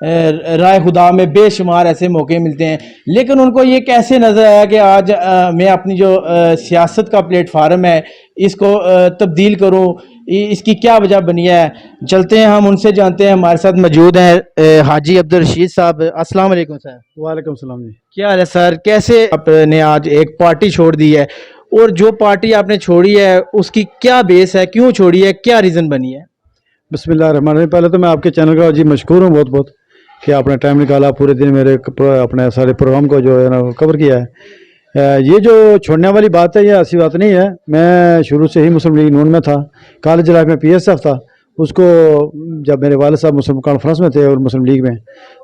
رائے خدا میں بے شمار ایسے موقع ملتے ہیں، لیکن ان کو یہ کیسے نظر آیا کہ آج میں اپنی جو سیاست کا پلیٹ فارم ہے اس کو تبدیل کروں، اس کی کیا وجہ بنی ہے؟ چلتے ہیں ہم ان سے جانتے ہیں۔ ہمارے ساتھ موجود ہیں حاجی عبدالرشید صاحب۔ السلام علیکم سر۔ وعلیکم السلام جی۔ کیا حال ہے سر؟ کیسے آپ نے آج ایک پارٹی چھوڑ دی ہے، اور جو پارٹی آپ نے چھوڑی ہے اس کی کیا بیس ہے، کیوں چھوڑی ہے، کیا ریزن بنی ہے؟ بسم اللہ الرحمن الرحیم۔ پہلے تو میں آپ کے چینل کا جی مشکور ہوں بہت بہت کہ آپ نے ٹائم نکالا، پورے دن میرے اپنے سارے پروگرام کو جو ہے نا کور کیا ہے۔ یہ جو چھوڑنے والی بات ہے یہ ایسی بات نہیں ہے، میں شروع سے ہی مسلم لیگ نون میں تھا، کالج لائف میں پی ایس ایف تھا۔ اس کو جب میرے والد صاحب مسلم کانفرنس میں تھے اور مسلم لیگ میں،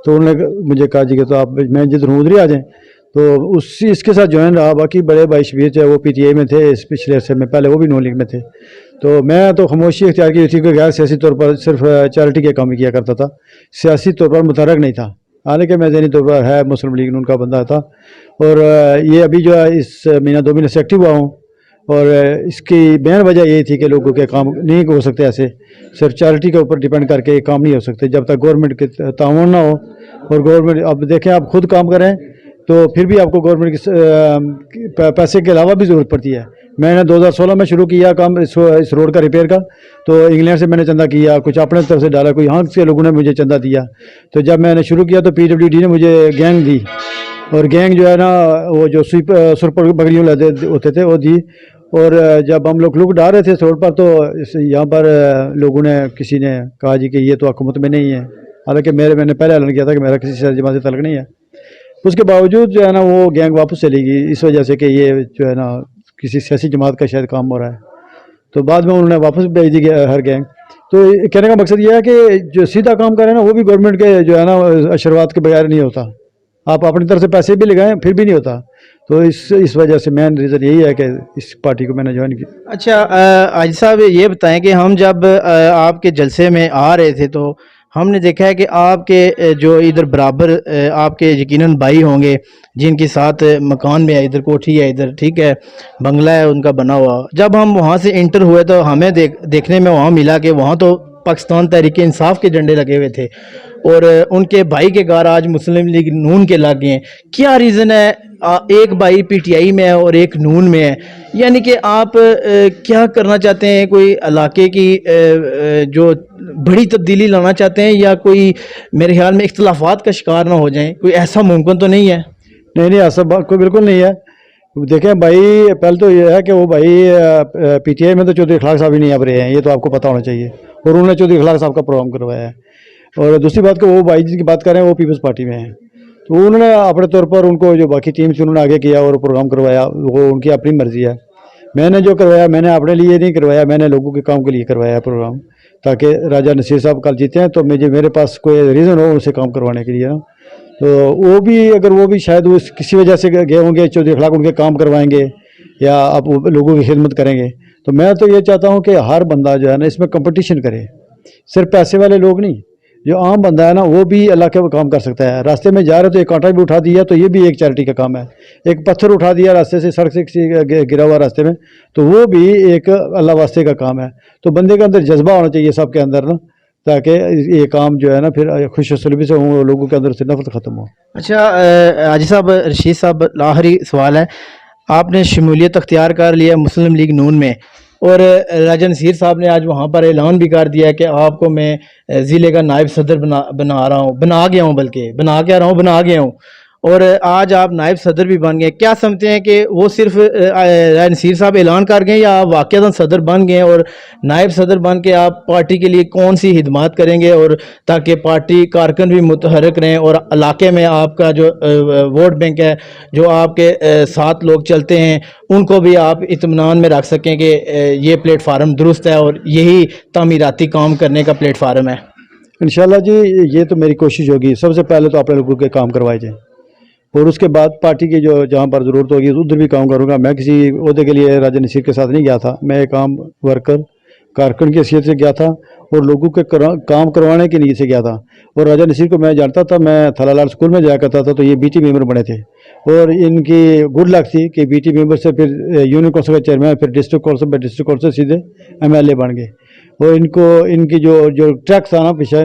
تو انہوں نے مجھے کہا جی کہ تو آپ میں جدھر ہوں ادھر ہی آ جائیں، تو اس کے ساتھ جوائن رہا۔ باقی بڑے بھائی شبیر جو ہے وہ پی ٹی آئی میں تھے اس پچھلے عرصے میں، پہلے وہ بھی نون لیگ میں تھے۔ تو میں تو خاموشی اختیار کی تھی کہ غیر سیاسی طور پر صرف چیریٹی کے کام کیا کرتا تھا، سیاسی طور پر متحرک نہیں تھا، حالانکہ میں ذہنی طور پر ہے مسلم لیگ نون کا بندہ تھا۔ اور یہ ابھی جو ہے اس مہینہ 2 مہینے سے ایکٹیو ہوا ہوں، اور اس کی مین وجہ یہی تھی کہ لوگوں کے کام نہیں ہو سکتے ایسے، صرف چیریٹی کے اوپر ڈیپینڈ کر کے یہ کام نہیں ہو سکتے جب تک گورنمنٹ کے تعاون نہ ہو۔ اور گورنمنٹ اب دیکھیں آپ خود کام کریں تو پھر بھی آپ کو گورنمنٹ کے پیسے کے علاوہ بھی ضرورت پڑتی ہے۔ میں نے 2016 میں شروع کیا کام اس روڈ کا ریپیئر کا، تو انگلینڈ سے میں نے چندہ کیا، کچھ اپنے طرف سے ڈالا، کوئی یہاں سے لوگوں نے مجھے چندہ دیا۔ تو جب میں نے شروع کیا تو پی ڈبلیو ڈی نے مجھے گینگ دی، اور گینگ جو ہے نا وہ جو سر بگڑیوں لیتے ہوتے تھے وہ دی۔ اور جب ہم لوگ ڈال رہے تھے اس روڈ پر تو یہاں پر لوگوں نے کسی نے کہا جی کہ یہ تو حکومت میں نہیں ہے، حالانکہ میں نے پہلے اعلان کیا تھا کہ میرا کسی سیاسی جماعت سے تعلق نہیں ہے۔ اس کے باوجود جو ہے نا وہ گینگ واپس چلی گئی اس وجہ سے کہ یہ جو ہے نا کسی سیاسی جماعت کا شاید کام ہو رہا ہے، تو بعد میں انہوں نے واپس بھیج دی ہر گینگ۔ تو کہنے کا مقصد یہ ہے کہ جو سیدھا کام کریں نا وہ بھی گورنمنٹ کے جو ہے نا اشروات کے بغیر نہیں ہوتا، آپ اپنی طرف سے پیسے بھی لگائیں پھر بھی نہیں ہوتا۔ تو اس وجہ سے مین ریزن یہی ہے کہ اس پارٹی کو میں نے جوائن کیا۔ اچھا حاجی صاحب یہ بتائیں کہ ہم جب آپ کے جلسے میں آ رہے تھے تو ہم نے دیکھا ہے کہ آپ کے جو ادھر برابر آپ کے یقیناً بھائی ہوں گے جن کے ساتھ مکان میں ہے، ادھر کوٹھی ہے، ادھر ٹھیک ہے بنگلہ ہے ان کا بنا ہوا۔ جب ہم وہاں سے انٹر ہوئے تو ہمیں دیکھنے میں وہاں ملا کہ وہاں تو پاکستان تحریک انصاف کے جھنڈے لگے ہوئے تھے، اور ان کے بھائی کے گھر آج مسلم لیگ نون کے لگ گئے ہیں۔ کیا ریزن ہے؟ ایک بھائی پی ٹی آئی میں ہے اور ایک نون میں ہے، یعنی کہ آپ کیا کرنا چاہتے ہیں؟ کوئی علاقے کی جو بڑی تبدیلی لانا چاہتے ہیں، یا کوئی میرے خیال میں اختلافات کا شکار نہ ہو جائیں؟ کوئی ایسا ممکن تو نہیں ہے؟ نہیں ایسا بات کوئی بالکل نہیں ہے۔ دیکھیں بھائی، پہلے تو یہ ہے کہ وہ بھائی پی ٹی آئی میں تو چودھری اخلاق صاحب ہی نہیں اب رہے ہیں، یہ تو آپ کو پتہ ہونا چاہیے، اور انہوں نے چودھری اخلاق صاحب کا پروگرام کروایا ہے۔ اور دوسری بات کہ وہ بھائی جن کی بات کر رہے ہیں وہ پیپلز پارٹی میں ہیں، تو انہوں نے اپنے طور پر ان کو جو باقی ٹیم سے انہوں نے آگے کیا اور پروگرام کروایا، وہ ان کی اپنی مرضی ہے۔ میں نے جو کروایا میں نے اپنے لیے نہیں کروایا، میں نے لوگوں کے کام کے لیے کروایا پروگرام، تاکہ راجہ نصیر صاحب کل جیتے ہیں تو میرے پاس کوئی ریزن ہو ان سے کام کروانے کے لیے نا۔ تو وہ بھی اگر وہ بھی شاید وہ کسی وجہ سے گئے ہوں گے، چودھری اخلاق ان کے کام کروائیں گے یا آپ لوگوں کی خدمت کریں گے، تو میں تو یہ چاہتا ہوں کہ ہر بندہ جو ہے نا اس میں کمپٹیشن کرے، صرف پیسے والے لوگ نہیں، جو عام بندہ ہے نا وہ بھی اللہ کے کام کر سکتا ہے۔ راستے میں جا رہے تو ایک کانٹا بھی اٹھا دیا تو یہ بھی ایک چیریٹی کا کام ہے، ایک پتھر اٹھا دیا راستے سے، سڑک سے کسی گرا ہوا راستے میں، تو وہ بھی ایک اللہ واسطے کا کام ہے۔ تو بندے کے اندر جذبہ ہونا چاہیے سب کے اندر نا، تاکہ یہ کام جو ہے نا پھر خوش سلبی سے ہوں، لوگوں کے اندر سے نفرت ختم ہو۔ اچھا حاجی صاحب، رشید صاحب، آخری سوال ہے، آپ نے شمولیت اختیار کر لیا مسلم لیگ نون میں، اور راجہ نصیر صاحب نے آج وہاں پر اعلان بھی کر دیا کہ آپ کو میں ضلع کا نائب صدر بنا گیا ہوں، اور آج آپ نائب صدر بھی بن گئے۔ کیا سمجھتے ہیں کہ وہ صرف راجہ نصیر صاحب اعلان کر گئے، یا آپ واقعتاً صدر بن گئے، اور نائب صدر بن کے آپ پارٹی کے لیے کون سی خدمات کریں گے، اور تاکہ پارٹی کارکن بھی متحرک رہیں، اور علاقے میں آپ کا جو ووٹ بینک ہے، جو آپ کے ساتھ لوگ چلتے ہیں، ان کو بھی آپ اطمینان میں رکھ سکیں کہ یہ پلیٹ فارم درست ہے اور یہی تعمیراتی کام کرنے کا پلیٹ فارم ہے؟ انشاءاللہ جی، یہ تو میری کوشش ہوگی، سب سے پہلے تو اپنے لوگوں کے کام کروائے جائیں، اور اس کے بعد پارٹی کی جو جہاں پر ضرورت ہوگی ادھر بھی کام کروں گا۔ میں کسی عہدے کے لیے راجہ نصیر کے ساتھ نہیں گیا تھا، میں ایک عام ورکر کارکن کی حیثیت سے گیا تھا، اور لوگوں کے کام کروانے کی نیت سے گیا تھا۔ اور راجہ نصیر کو میں جانتا تھا، میں تھلہ لال اسکول میں جایا کرتا تھا، تو یہ بی ٹی ممبر بنے تھے، اور ان کی گڈ لک تھی کہ بی ٹی ممبر سے پھر یونین کونسل کا چیئرمین، پھر ڈسٹرکٹ کونسل سے سیدھے ایم ایل اے بن گئے۔ اور ان کی جو ٹریک تھا نا پیچھے